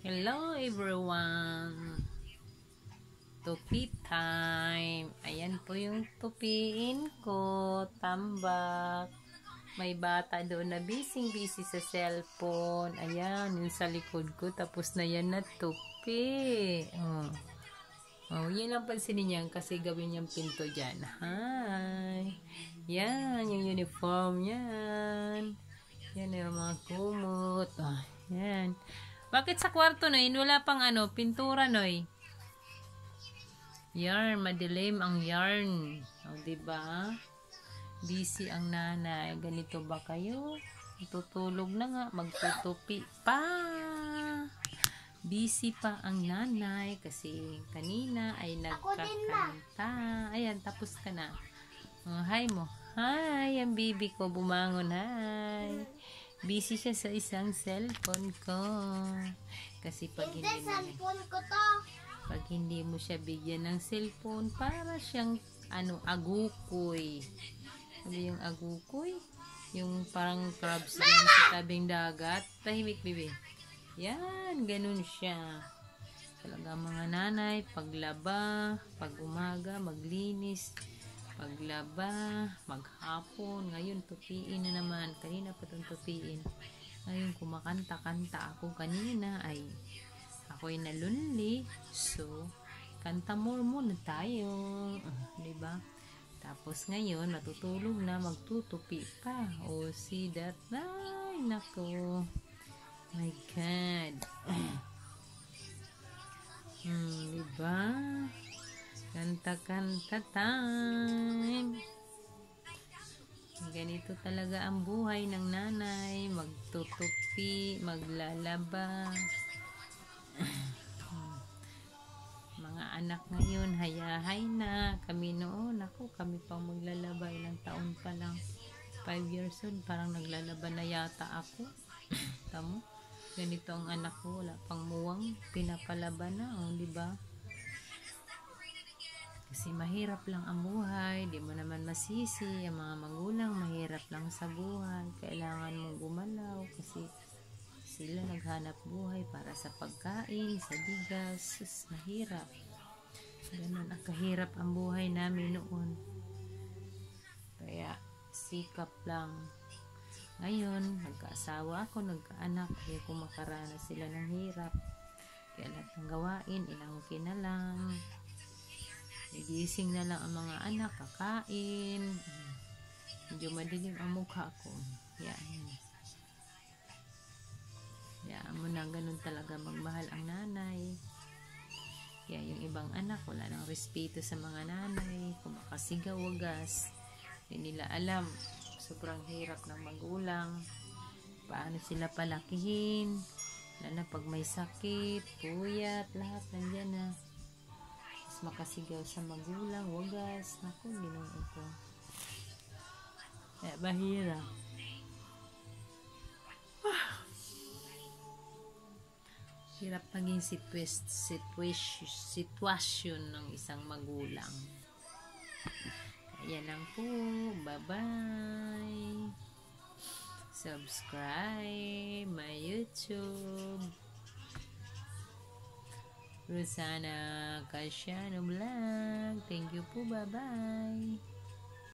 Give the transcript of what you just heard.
Hello everyone! Tupi time! Ayan po yung tupiin ko. Tambak. May bata doon na busy sa cellphone. Ayan, yung sa likod ko. Tapos na yan na tupi. Yun lang pansinin niyan kasi gawin niyang pinto dyan. Hi! Yan, yung uniform yan. Yan yung mga kumot. Yan. Bakit sa kwarto, Noy? Wala pang pintura, Noy? Yarn, madilim ang yarn. Diba? Busy ang nanay. Ganito ba kayo? Tutulog na nga. Magtutupi pa. Busy pa ang nanay kasi kanina ay nagkakanta. Ayan, tapos ka na. Hi mo. Hi, ang bibi ko. Bumangon, hi. Busy siya sa isang cellphone ko. Kasi pag hindi mo siya bigyan ng cellphone, para siyang agukoy. Ano yung agukoy? Yung parang crabs yan sa tabing dagat. Tahimik, bibi. Yan, ganun siya. Talaga mga nanay, paglaba, pag umaga, maglinis, paglaba, maghapon. Ngayon, tupiin na naman. Kanina pa itong tupiin. Ngayon, kumakanta-kanta ako. Kanina ay ako'y nalunli. So, kanta more muna tayo. Diba? Tapos ngayon, matutulog na, magtutupi pa. Oh, see that? Ay, nako. My God. Diba? Kanta-kanta time. Ganito talaga ang buhay ng nanay. Magtutupi, maglalaba. Mga anak ngayon, hayahay na. Kami noon, kami pang maglalaba. Ilang taon pa lang. 5 years old, parang naglalaba na yata ako. Tamo? Ganito ang anak ko, wala pang muwang. Pinapalaba na, diba? Kasi mahirap lang ang buhay, di mo naman masisi, ang mga magulang mahirap lang sa buhay, kailangan mong gumalaw kasi sila naghanap buhay para sa pagkain, sa bigas, mahirap. Ganun, kahirap ang buhay namin noon. Kaya sikap lang. Ngayon, nagkaasawa ako, nagkaanak, kaya kumakaranas sila ng hirap. Kaya lahat ng gawain, ilangkin na lang. Nagising na lang ang mga anak, kakain. Medyo madilim ang mukha ko. Yan. Yan mo na, ganun talaga magmahal ang nanay. Kaya yung ibang anak, wala nang respeto sa mga nanay. Kumakasigaw, wagas. Hindi nila alam. Sobrang hirap ng magulang. Paano sila palakihin. Lalo na pag may sakit, puyat, lahat nandyan na. Makasigaw sa magulang, wagas. Naku, ginong ito. Mahirap. Hirap maging sitwasyon ng isang magulang. Kaya lang po. Bye-bye. Subscribe my YouTube. Rosana Casiano Vlog. Thank you po. Bye-bye.